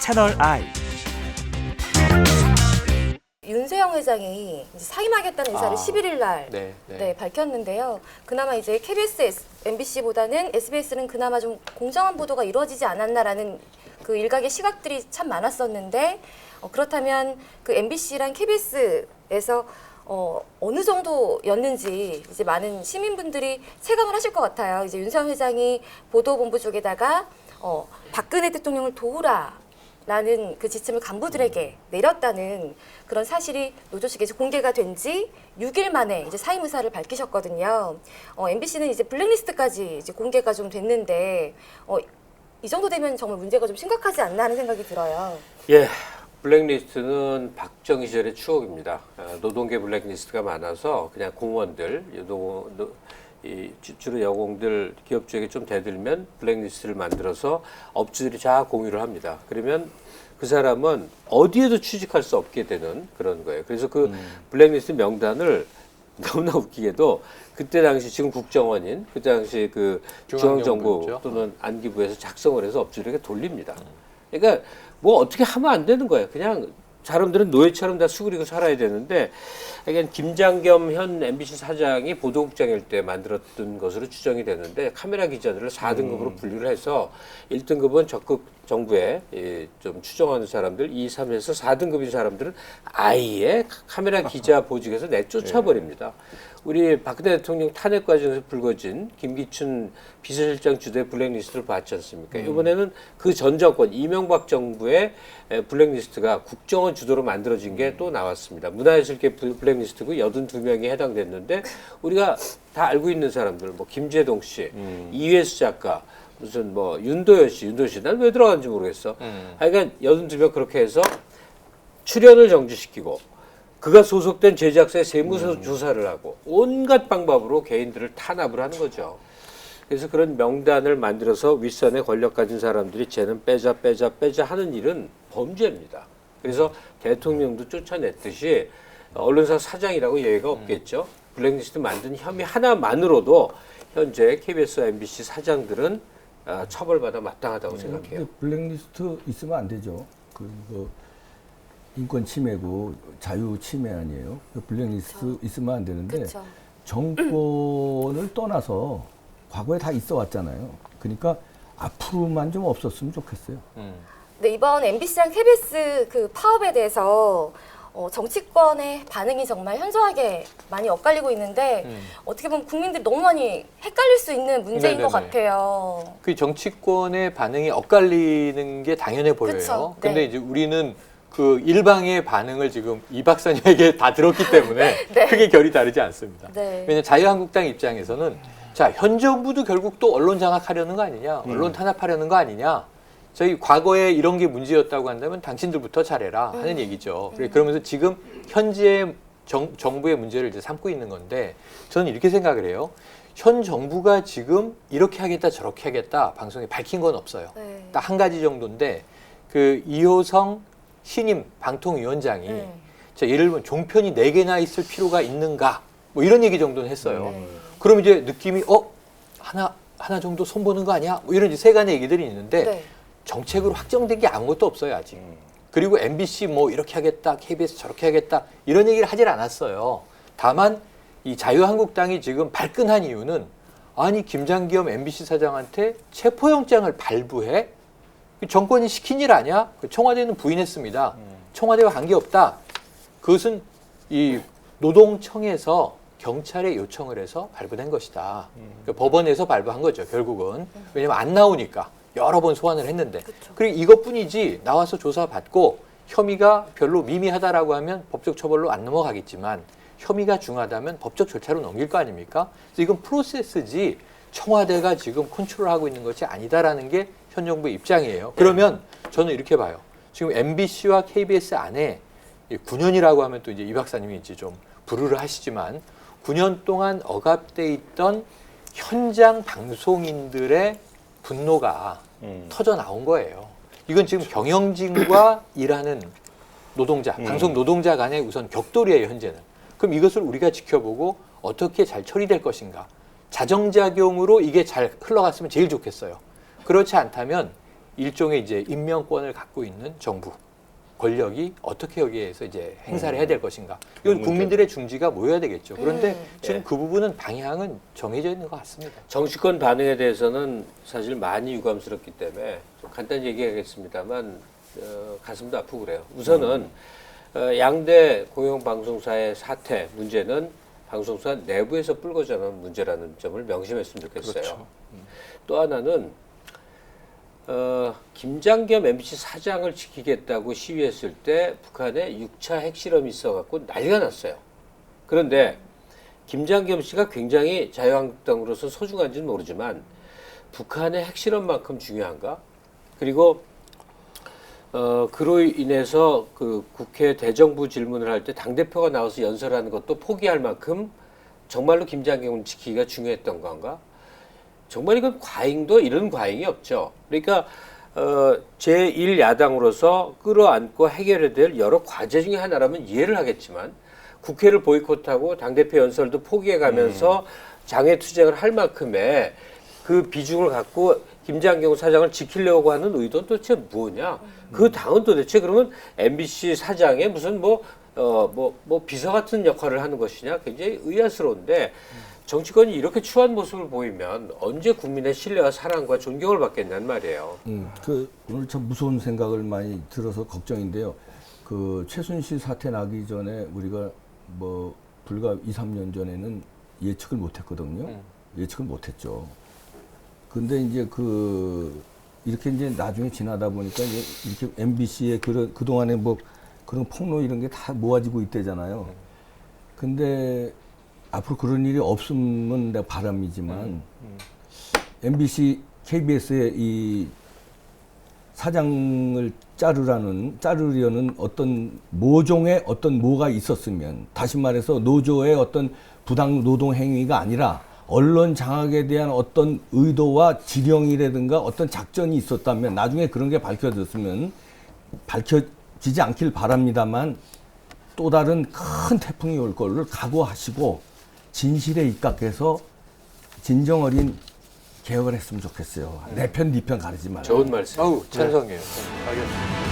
채널 I. 윤세영 회장이 이제 사임하겠다는 의사를 11일 날 밝혔는데요. 그나마 이제 KBS, MBC보다는 SBS는 그나마 좀 공정한 보도가 이루어지지 않았나라는 그 일각의 시각들이 참 많았었는데 그렇다면 그 MBC랑 KBS에서 어느 정도였는지 이제 많은 시민분들이 체감을 하실 것 같아요. 이제 윤세영 회장이 보도본부 쪽에다가 박근혜 대통령을 도우라. 라는 그 지침을 간부들에게 내렸다는 그런 사실이 노조 측에서 공개가 된 지 6일 만에 이제 사임 의사를 밝히셨거든요. MBC는 이제 블랙리스트까지 이제 공개가 좀 됐는데 이 정도 되면 정말 문제가 좀 심각하지 않나 하는 생각이 들어요. 예, 블랙리스트는 박정희 시절의 추억입니다. 노동계 블랙리스트가 많아서 그냥 공무원들, 주로 여공들 기업 쪽에 좀 대들면 블랙리스트를 만들어서 업주들이 다 공유를 합니다. 그러면 그 사람은 어디에도 취직할 수 없게 되는 그런 거예요. 그래서 그 블랙리스트 명단을 너무나 웃기게도 그때 당시 지금 국정원인 그때 당시 그 중앙정부 또는 안기부에서 작성을 해서 업주들에게 돌립니다. 그러니까 뭐 어떻게 하면 안 되는 거예요. 그냥 사람들은 노예처럼 다 수그리고 살아야 되는데, 그러니까 김장겸 현 MBC 사장이 보도국장일 때 만들었던 것으로 추정이 되는데 카메라 기자들을 4등급으로 분류를 해서 1등급은 적극 정부에 좀 추정하는 사람들, 2, 3에서 4등급인 사람들은 아예 카메라 기자 보직에서 내쫓아 버립니다. 우리 박근혜 대통령 탄핵 과정에서 불거진 김기춘 비서실장 주도의 블랙리스트를 봤지 않습니까? 이번에는 그 전 정권 이명박 정부의 블랙리스트가 국정원 주도로 만들어진 게 또 나왔습니다. 문화예술계 블랙리스트고 82명이 해당됐는데 우리가 다 알고 있는 사람들, 뭐 김재동 씨, 이회수 작가, 무슨 뭐 윤도현 씨, 난 왜 들어갔는지 모르겠어. 하여간 82명 그렇게 해서 출연을 정지시키고 그가 소속된 제작사의 세무서 조사를 하고 온갖 방법으로 개인들을 탄압을 하는 거죠. 그래서 그런 명단을 만들어서 윗선에 권력 가진 사람들이 쟤는 빼자 하는 일은 범죄입니다. 그래서 대통령도 쫓아냈듯이 언론사 사장이라고 예외가 없겠죠. 블랙리스트 만든 혐의 하나만으로도 현재 KBS와 MBC 사장들은 처벌받아 마땅하다고 생각해요. 블랙리스트 있으면 안 되죠. 인권 침해고 자유 침해 아니에요. 블랙리스트 그쵸. 있으면 안 되는데 그쵸. 정권을 떠나서 과거에 다 있어 왔잖아요. 그러니까 앞으로만 좀 없었으면 좋겠어요. 네, 이번 MBC랑 KBS 그 파업에 대해서 정치권의 반응이 정말 현저하게 많이 엇갈리고 있는데 어떻게 보면 국민들이 너무 많이 헷갈릴 수 있는 문제인 것 같아요. 그 정치권의 반응이 엇갈리는 게 당연해 보여요. 그쵸? 근데 네. 이제 우리는 그 일방의 반응을 지금 이 박사님에게 다 들었기 때문에 네. 크게 결이 다르지 않습니다. 네. 왜냐하면 자유한국당 입장에서는 자, 현 정부도 결국 또 언론 장악하려는 거 아니냐, 언론 탄압하려는 거 아니냐, 저희 과거에 이런 게 문제였다고 한다면 당신들부터 잘해라 하는 얘기죠. 그러면서 지금 현재 정부의 문제를 이제 삼고 있는 건데 저는 이렇게 생각을 해요. 현 정부가 지금 이렇게 하겠다 저렇게 하겠다 방송에 밝힌 건 없어요. 네. 딱 한 가지 정도인데 그 이호성 신임 방통위원장이 자, 예를 들면 종편이 4개나 있을 필요가 있는가 뭐 이런 얘기 정도는 했어요. 그럼 이제 느낌이 하나 정도 손보는 거 아니야? 뭐 이런 이제 세간의 얘기들이 있는데 네. 정책으로 확정된 게 아무것도 없어요 아직. 그리고 MBC 뭐 이렇게 하겠다, KBS 저렇게 하겠다 이런 얘기를 하질 않았어요. 다만 이 자유한국당이 지금 발끈한 이유는 아니 김장겸 MBC 사장한테 체포영장을 발부해? 정권이 시킨 일 아니야? 청와대는 부인했습니다. 청와대와 관계없다. 그것은 이 노동청에서 경찰에 요청을 해서 발부된 것이다. 그러니까 법원에서 발부한 거죠, 결국은. 왜냐면 안 나오니까. 여러 번 소환을 했는데. 그쵸. 그리고 이것뿐이지 나와서 조사받고 혐의가 별로 미미하다라고 하면 법적 처벌로 안 넘어가겠지만 혐의가 중하다면 법적 절차로 넘길 거 아닙니까? 그래서 이건 프로세스지 청와대가 지금 컨트롤하고 있는 것이 아니다라는 게 현 정부의 입장이에요. 그러면 저는 이렇게 봐요. 지금 MBC와 KBS 안에 9년이라고 하면 또 이제 이 박사님이 이제 좀 불우를 하시지만 9년 동안 억압돼 있던 현장 방송인들의 분노가 터져 나온 거예요. 이건 지금 경영진과 일하는 노동자, 방송 노동자 간의 우선 격돌이에요, 현재는. 그럼 이것을 우리가 지켜보고 어떻게 잘 처리될 것인가. 자정작용으로 이게 잘 흘러갔으면 제일 좋겠어요. 그렇지 않다면 일종의 이제 임명권을 갖고 있는 정부 권력이 어떻게 여기에서 이제 행사를 해야 될 것인가. 이건 국민들의 중지가 모여야 되겠죠. 그런데 지금 그 부분은 방향은 정해져 있는 것 같습니다. 정치권 반응에 대해서는 사실 많이 유감스럽기 때문에 좀 간단히 얘기하겠습니다만 가슴도 아프고 그래요. 우선은 양대 공영방송사의 사태 문제는 방송사 내부에서 불거져나온 문제라는 점을 명심했으면 좋겠어요. 그렇죠. 또 하나는 김장겸 MBC 사장을 지키겠다고 시위했을 때 북한에 6차 핵실험이 있어갖고 난리가 났어요. 그런데 김장겸 씨가 굉장히 자유한국당으로서 소중한지는 모르지만 북한의 핵실험만큼 중요한가? 그리고 그로 인해서 그 국회 대정부 질문을 할 때 당대표가 나와서 연설하는 것도 포기할 만큼 정말로 김장겸을 지키기가 중요했던 건가? 정말 이건 과잉도 이런 과잉이 없죠. 그러니까 제1야당으로서 끌어안고 해결해야 될 여러 과제 중에 하나라면 이해를 하겠지만 국회를 보이콧하고 당대표 연설도 포기해가면서 장애투쟁을 할 만큼의 그 비중을 갖고 김장겸 사장을 지키려고 하는 의도는 도대체 뭐냐? 그 당은 도대체 그러면 MBC 사장의 무슨 뭐 비서 같은 역할을 하는 것이냐? 굉장히 의아스러운데 정치권이 이렇게 추한 모습을 보이면 언제 국민의 신뢰와 사랑과 존경을 받겠냐는 말이에요. 오늘 참 무서운 생각을 많이 들어서 걱정인데요. 그 최순실 사태 나기 전에 우리가 뭐 불과 2, 3년 전에는 예측을 못했거든요. 예측을 못했죠. 근데 이제 이렇게 이제 나중에 지나다 보니까 이제 이렇게 MBC의 그동안에 뭐 그런 폭로 이런 게 다 모아지고 있대잖아요. 근데 앞으로 그런 일이 없으면 내가 바람이지만 MBC, KBS의 이 사장을 자르려는 어떤 모종의 어떤 뭐가 있었으면, 다시 말해서 노조의 어떤 부당 노동 행위가 아니라 언론 장악에 대한 어떤 의도와 지령이라든가 어떤 작전이 있었다면 나중에 그런 게 밝혀지지 않길 바랍니다만 또 다른 큰 태풍이 올 거를 각오하시고 진실에 입각해서 진정 어린 개혁을 했으면 좋겠어요. 내 편, 네 편 가리지 말고. 좋은 말씀. 찬성이에요. 알겠습니다.